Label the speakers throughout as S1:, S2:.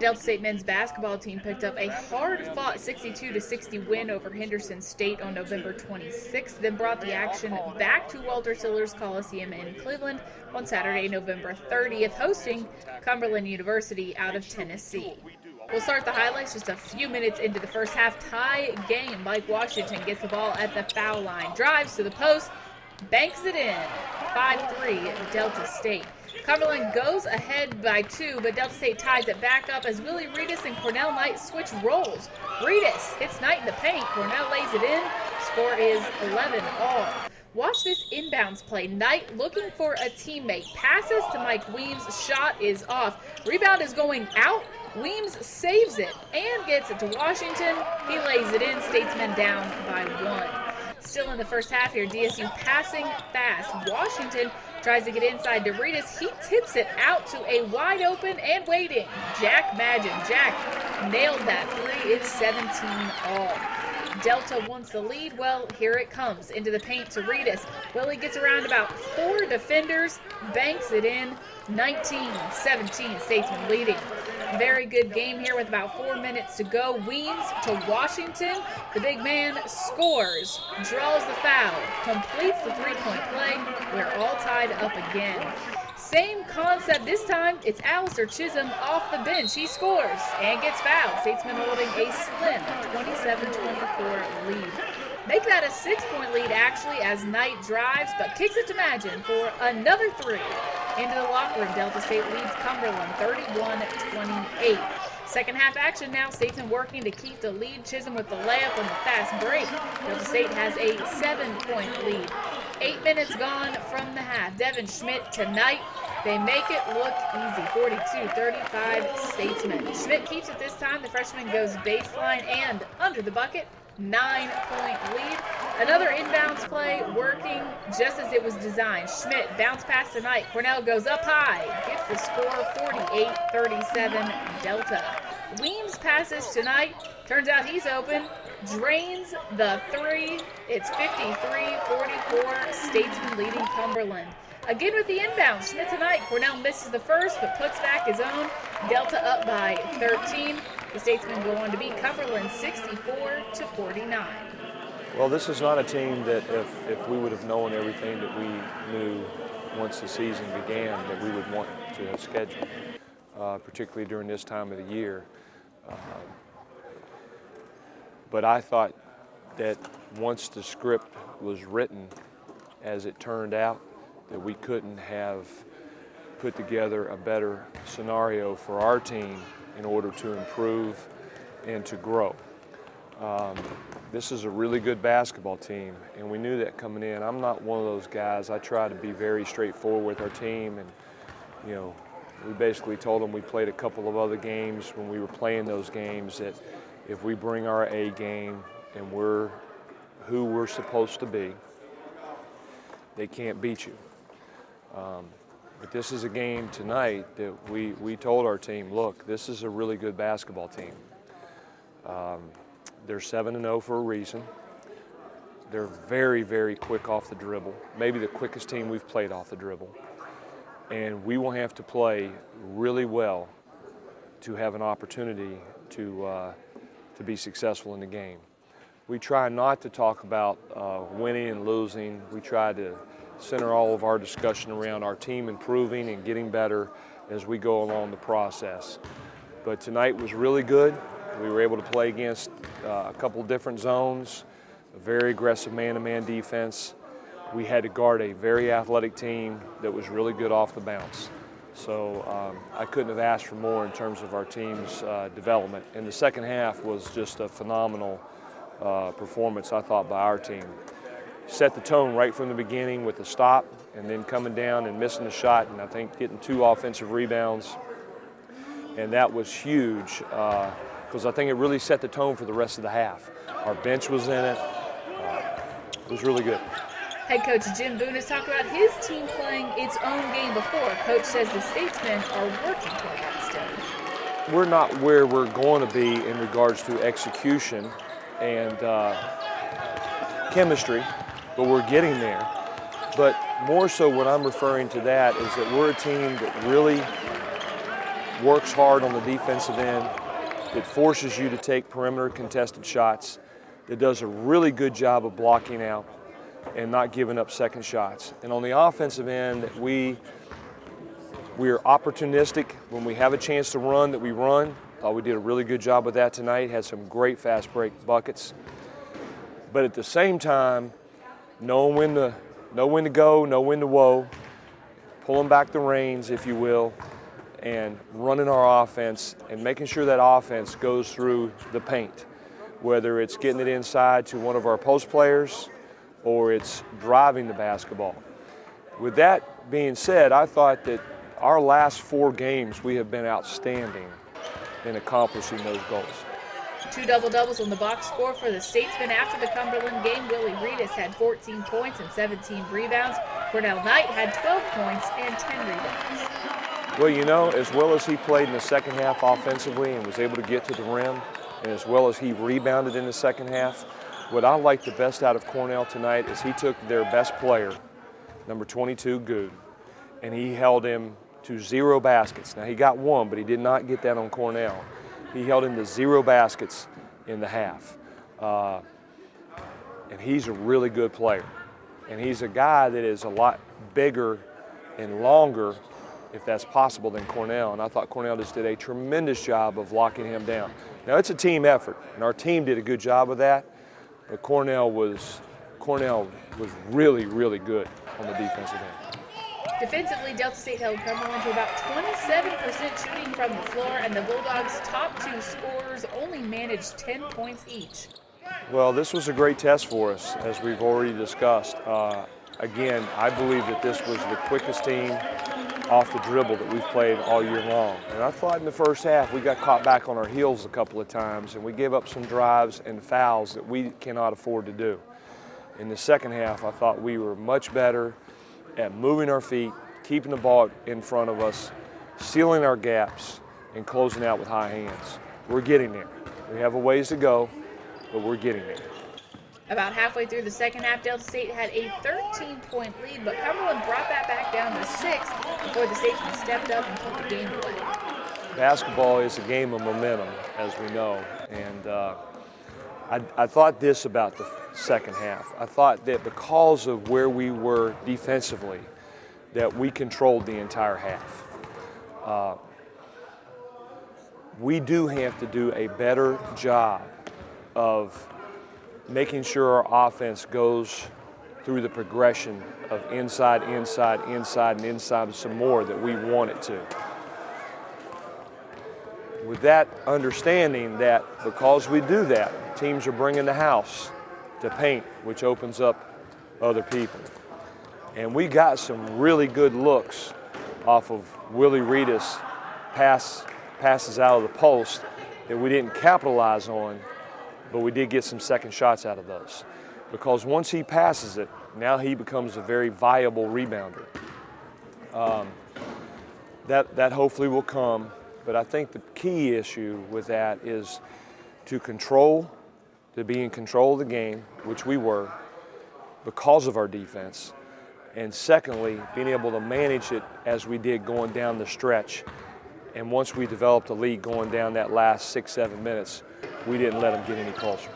S1: Delta State men's basketball team picked up a hard-fought 62-60 win over Henderson State on November 26th, then brought the action back to Walter Sillars Coliseum in Cleveland on Saturday, November 30th, hosting Cumberland University out of Tennessee. We'll start the highlights just a few minutes into the first half. Tie game. Mike Washington gets the ball at the foul line, drives to the post, banks it in. 5-3 Delta State. Cumberland goes ahead by 2, but Delta State ties it back up as Willie Reedus and Cornell Knight switch roles. Reedus hits Knight in the paint. Cornell lays it in. Score is 11 all. Watch this inbounds play. Knight looking for a teammate. Passes to Mike Weems. Shot is off. Rebound is going out. Weems saves it and gets it to Washington. He lays it in. Statesmen down by 1. Still in the first half here, DSU passing fast. Washington tries to get inside to Reedus. He tips it out to a wide open and waiting Jack Madgen. Jack nailed that 3. It's 17 all. Delta wants the lead. Well, here it comes into the paint to Reedus. Willie gets around about 4 defenders, banks it in. 19-17, Statesmen leading. Very good game here with about 4 minutes to go. Weems to Washington. The big man scores, draws the foul, completes the three-point play. We're all tied up again. Same concept. This time, it's Alistair Chisholm off the bench. He scores and gets fouled. Statesmen holding a slim 27-24 lead. Make that a 6-point lead, actually, as Knight drives, but kicks it to Madgen for another 3. Into the locker room, Delta State leads Cumberland 31-28. Second half action now. Statesmen working to keep the lead. Chisholm with the layup on the fast break. Delta State has a 7-point lead. 8 minutes gone from the half. Devin Schmidt to Knight. They make it look easy. 42-35 Statesmen. Schmidt keeps it this time. The freshman goes baseline and under the bucket. 9-point lead. Another inbounds play working just as it was designed. Schmidt bounce pass to Knight. Cornell goes up high. Gets the score 48-37 Delta. Weems passes to Knight. Turns out he's open. Drains the 3. It's 53-44. Statesmen leading Cumberland. Again with the inbound. Schmidt to Knight. Cornell misses the first but puts back his own. Delta up by 13. The Statesmen go on to beat Cumberland 64-49.
S2: Well, this is not a team that if we would have known everything that we knew once the season began that we would want to have scheduled, particularly during this time of the year. But I thought that once the script was written, as it turned out, that we couldn't have put together a better scenario for our team in order to improve and to grow. This is a really good basketball team, and we knew that coming in. I'm not one of those guys. I try to be very straightforward with our team, and we basically told them we played a couple of other games when we were playing those games that if we bring our A game and we're who we're supposed to be, they can't beat you. But this is a game tonight that we told our team, look, this is a really good basketball team. They're 7-0 for a reason. They're very, very quick off the dribble, maybe the quickest team we've played off the dribble. And we will have to play really well to have an opportunity to be successful in the game. We try not to talk about winning and losing. We try to center all of our discussion around our team improving and getting better as we go along the process. But tonight was really good. We were able to play against a couple different zones, a very aggressive man-to-man defense. We had to guard a very athletic team that was really good off the bounce. So I couldn't have asked for more in terms of our team's development. And the second half was just a phenomenal performance, I thought, by our team. Set the tone right from the beginning with a stop and then coming down and missing the shot, and I think getting 2 offensive rebounds. And that was huge because I think it really set the tone for the rest of the half. Our bench was in it. It was really good.
S1: Head coach Jim Boone has talked about his team playing its own game before. Coach says the Statesmen are working toward that still.
S2: We're not where we're going to be in regards to execution and chemistry, but we're getting there. But more so what I'm referring to that is that we're a team that really works hard on the defensive end, that forces you to take perimeter contested shots, that does a really good job of blocking out and not giving up second shots. And on the offensive end, we are opportunistic. When we have a chance to run, that we run. Thought we did a really good job with that tonight. Had some great fast break buckets. But at the same time, knowing when to go, know when to whoa, pulling back the reins, if you will, and running our offense and making sure that offense goes through the paint, whether it's getting it inside to one of our post players or it's driving the basketball. With that being said, I thought that our last 4 games we have been outstanding in accomplishing those goals.
S1: 2 double-doubles on the box score for the Statesmen after the Cumberland game. Willie Reedus had 14 points and 17 rebounds. Cornell Knight had 12 points and 10 rebounds.
S2: Well, you know, as well as he played in the second half offensively and was able to get to the rim, and as well as he rebounded in the second half, what I liked the best out of Cornell tonight is he took their best player, number 22, Good, and he held him to 0 baskets. Now, he got 1, but he did not get that on Cornell. He held him to 0 baskets in the half. And he's a really good player. And he's a guy that is a lot bigger and longer, if that's possible, than Cornell. And I thought Cornell just did a tremendous job of locking him down. Now, it's a team effort, and our team did a good job of that. But Cornell was really, really good on the defensive end.
S1: Defensively, Delta State held Cumberland to about 27% shooting from the floor, and the Bulldogs' top 2 scorers only managed 10 points each.
S2: Well, this was a great test for us, as we've already discussed. Again, I believe that this was the quickest team off the dribble that we've played all year long. And I thought in the first half we got caught back on our heels a couple of times, and we gave up some drives and fouls that we cannot afford to do. In the second half, I thought we were much better at moving our feet, keeping the ball in front of us, sealing our gaps, and closing out with high hands. We're getting there. We have a ways to go, but we're getting there.
S1: About halfway through the second half, Delta State had a 13-point lead, but Cumberland brought that back down to 6 before the Statesmen stepped up and put the game away.
S2: Basketball is a game of momentum, as we know, and I thought this about the second half. I thought that because of where we were defensively, that we controlled the entire half. We do have to do a better job of making sure our offense goes through the progression of inside, inside, inside, and inside some more that we want it to. With that understanding that because we do that, teams are bringing the house to paint, which opens up other people. And we got some really good looks off of Willie Reedus passes out of the post that we didn't capitalize on, but we did get some second shots out of those. Because once he passes it, now he becomes a very viable rebounder. That hopefully will come, but I think the key issue with that is to be in control of the game, which we were because of our defense. And secondly, being able to manage it as we did going down the stretch. And once we developed a lead going down that last 6-7 minutes, we didn't let them get any closer.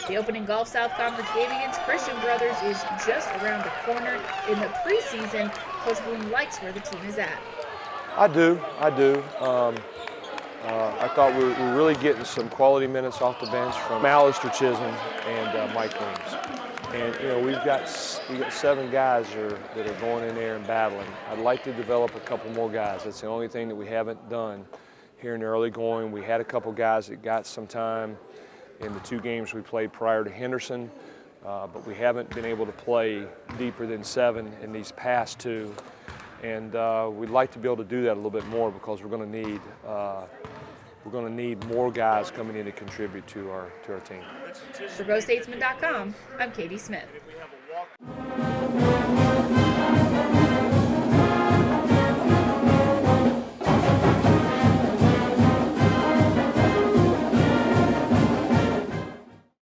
S1: The opening Gulf South Conference game against Christian Brothers is just around the corner. In the preseason, Coach Boone likes where the team is at.
S2: I do. I thought we were really getting some quality minutes off the bench from Alistair Chisholm and Mike Williams. And you know, we've got 7 guys that are going in there and battling. I'd like to develop a couple more guys. That's the only thing that we haven't done here in the early going. We had a couple guys that got some time in the 2 games we played prior to Henderson, but we haven't been able to play deeper than 7 in these past 2. And we'd like to be able to do that a little bit more because we're going to need more guys coming in to contribute to our team.
S1: For GoStatesmen.com, I'm Katie Smith.